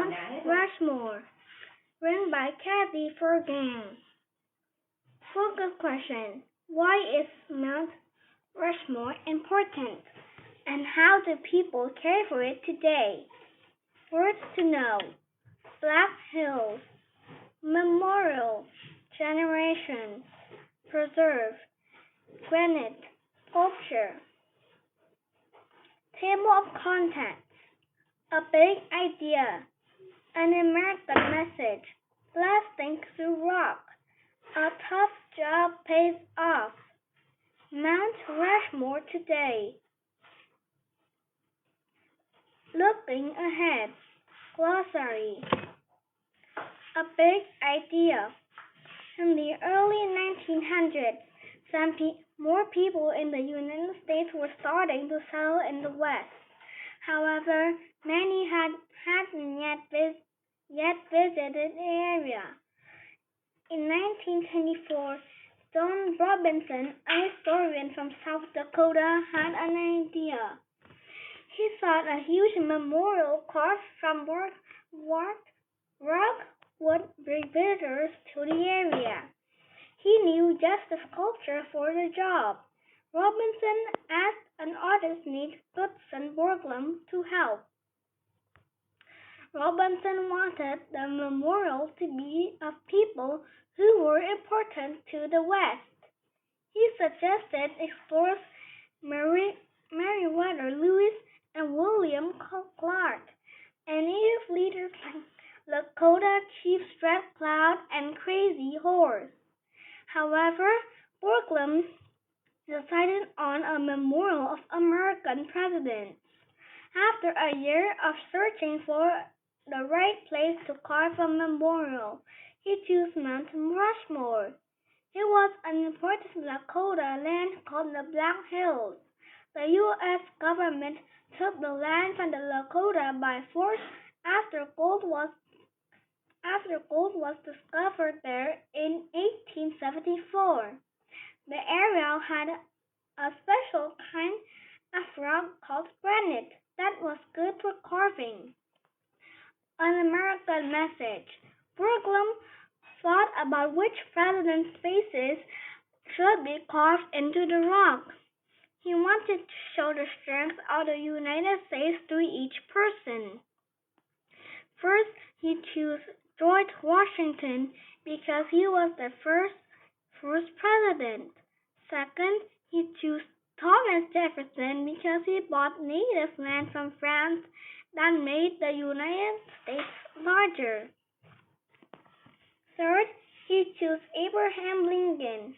Mount Rushmore, written by Kathy Fergan. Focus question: why is Mount Rushmore important, and how do people care for it today? Words to know: Black Hills, Memorial, Generation, Preserve, Granite, Sculpture. Table of contents: a big idea, an American message, blasting through rock, a tough job pays off, Mount Rushmore today. Looking ahead, glossary, a big idea. In the early 1900s, more people in the United States were starting to settle in the West. However, many hadn't yet visited the area. In 1924, John Robinson, a historian from South Dakota, had an idea. He thought a huge memorial carved from rock would bring visitors to the area. He knew just the sculpture for the job. Robinson asked an artist named Goodson Borglum to help. Robinson wanted the memorial to be of people who were important to the West. He suggested explorers Meriwether Lewis and William Clark, and native leaders like Lakota Chief Strathclyde and Crazy Horse. However, Borglum decided on a memorial of American presidents. After a year of searching for the right place to carve a memorial, he chose Mount Rushmore. It was an important Lakota land called the Black Hills. The U.S. government took the land from the Lakota by force after gold was discovered there in 1874. The area had a special kind of rock called granite that was good for carving. An American message: Borglum thought about which president's faces should be carved into the rock. He wanted to show the strength of the United States through each person. First, he chose George Washington because he was the first president. Second, he chose Thomas Jefferson because he bought native land from France that made the United States larger. Third, he chose Abraham Lincoln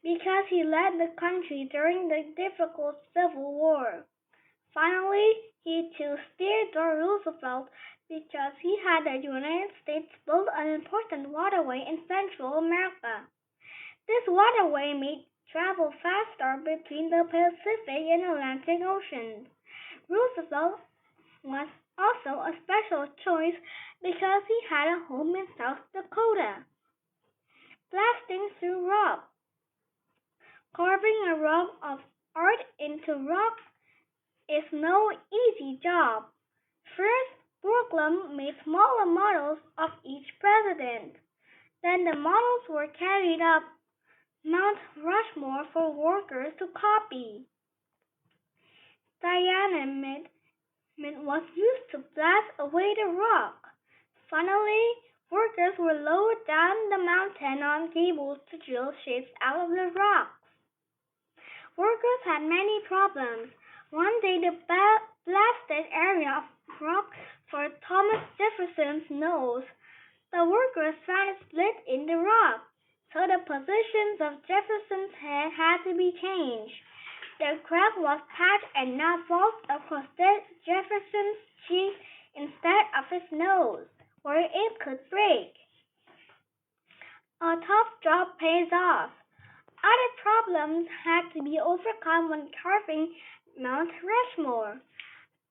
because he led the country during the difficult Civil War. Finally, he chose Theodore Roosevelt because he had the United States build an important waterway in Central America. This waterway made travel faster between the Pacific and Atlantic Oceans. Roosevelt was also a special choice because he had a home in South Dakota. Blasting through rock. Carving a rock of art into rock is no easy job. First, Borglum made smaller models of each president. Then the models were carried up Mount Rushmore for workers to copy. Dynamite was used to blast away the rock. Finally, workers were lowered down the mountain on cables to drill shapes out of the rocks. Workers had many problems. One day, the blasted area of rock for Thomas Jefferson's nose. The workers found a split in the rock, so the positions of Jefferson's head had to be changed. The crack was patched and now falls across Jefferson's cheek instead of his nose, where it could break. A tough job pays off. Other problems had to be overcome when carving Mount Rushmore.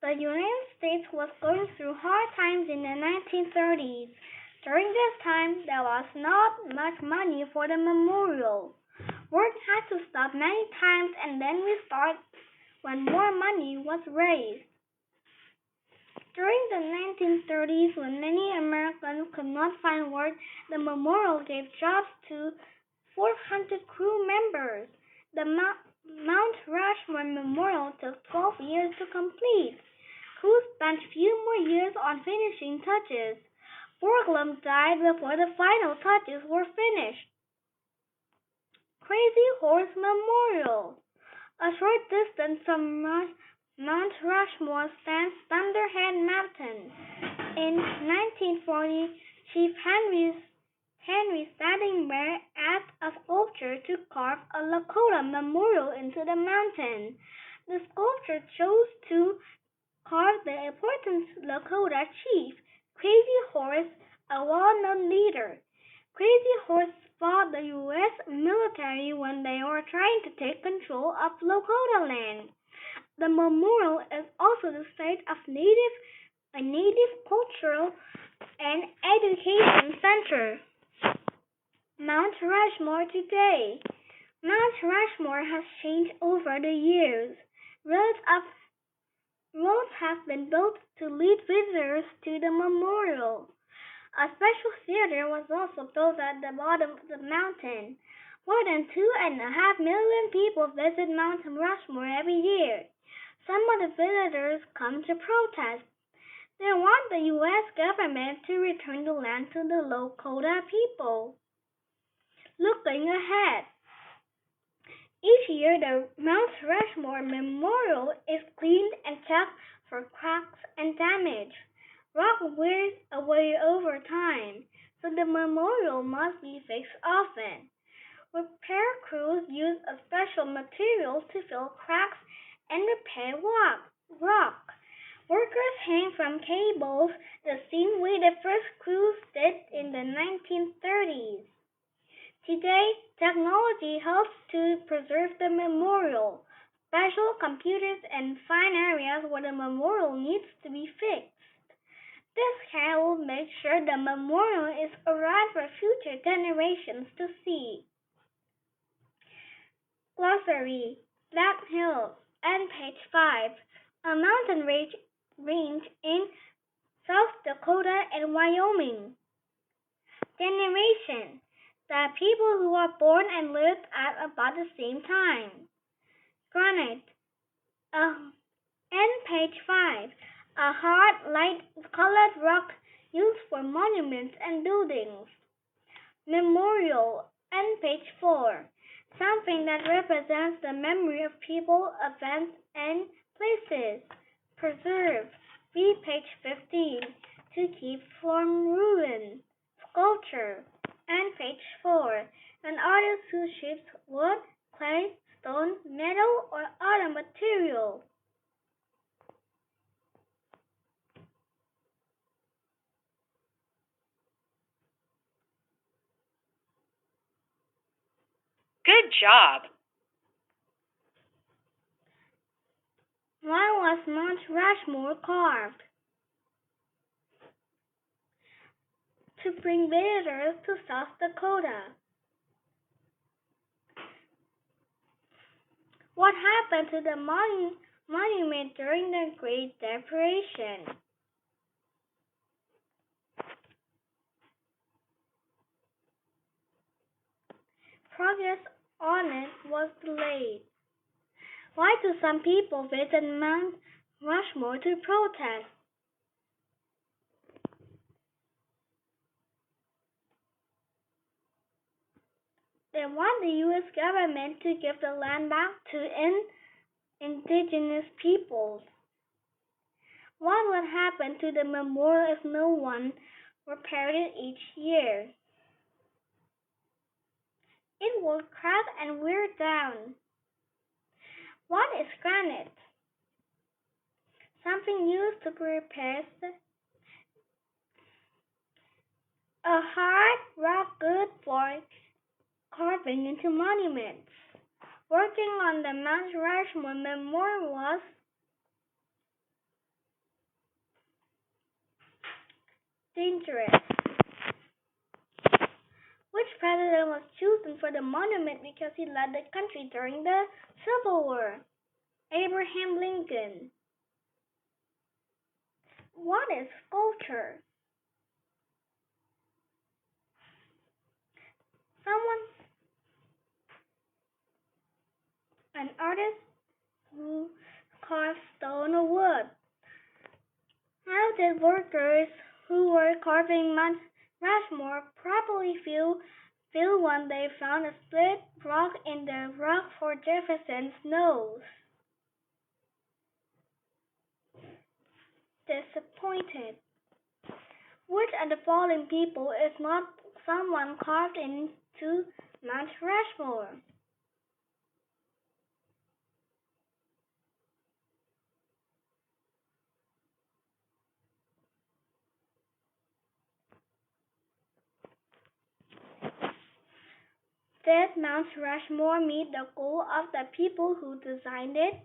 The United States was going through hard times in the 1930s. During this time, there was not much money for the memorial. Work had to stop many times and then restart when more money was raised. During the 1930s, when many Americans could not find work, the memorial gave jobs to 400 crew members. The Mount Rushmore Memorial took 12 years to complete. Crews spent few more years on finishing touches. Borglum died before the final touches were finished. Crazy Horse Memorial. A short distance from Mount Rushmore stands Thunderhead Mountain. In 1940, Chief Henry Standing Bear asked a sculptor to carve a Lakota memorial into the mountain. The sculptor chose to carved the important Lakota chief, Crazy Horse, a well-known leader. Crazy Horse fought the U.S. military when they were trying to take control of Lakota land. The memorial is also the site of a native cultural and education center. Mount Rushmore today. Mount Rushmore has changed over the years. Roads have been built to lead visitors to the memorial. A special theater was also built at the bottom of the mountain. More than 2.5 million people visit Mount Rushmore every year. Some of the visitors come to protest. They want the U.S. government to return the land to the Lakota people. Looking ahead. Each year, the Mount Rushmore Memorial is cleaned and checked for cracks and damage. Rock wears away over time, so the memorial must be fixed often. Repair crews use a special material to fill cracks and repair rock. Workers hang from cables the same way the first crews did in the 1930s. Today, technology helps to preserve the memorial. Special computers and find areas where the memorial needs to be fixed. This care will make sure the memorial is around for future generations to see. Glossary. Black Hills, and page 5. A mountain range in South Dakota and Wyoming. Generation. The people who were born and lived at about the same time. Granite. And page 5. A hard, light-colored rock used for monuments and buildings. Memorial. And page 4. Something that represents the memory of people, events, and places. Preserve. See page 15. To keep from ruin. Sculpture. And page 4. An artist who shapes wood, clay, stone, metal, or other material. Good job! Why was Mount Rushmore carved? To bring visitors to South Dakota. What happened to the monument during the Great Depression? Progress on it was delayed. Why do some people visit Mount Rushmore to protest? They want the U.S. government to give the land back to indigenous peoples. What would happen to the memorial if no one repaired it each year? It would crack and wear down. What is granite? Something used to prepare a hard rock good for carving into monuments. Working on the Mount Rushmore Memorial was dangerous. Which president was chosen for the monument because he led the country during the Civil War? Abraham Lincoln. What is sculpture? An artist who carves stone or wood. How did workers who were carving Mount Rushmore probably feel when they found a split rock in the rock for Jefferson's nose? Disappointed. Which of the following people is not someone carved into Mount Rushmore? Did Mount Rushmore meet the goal of the people who designed it?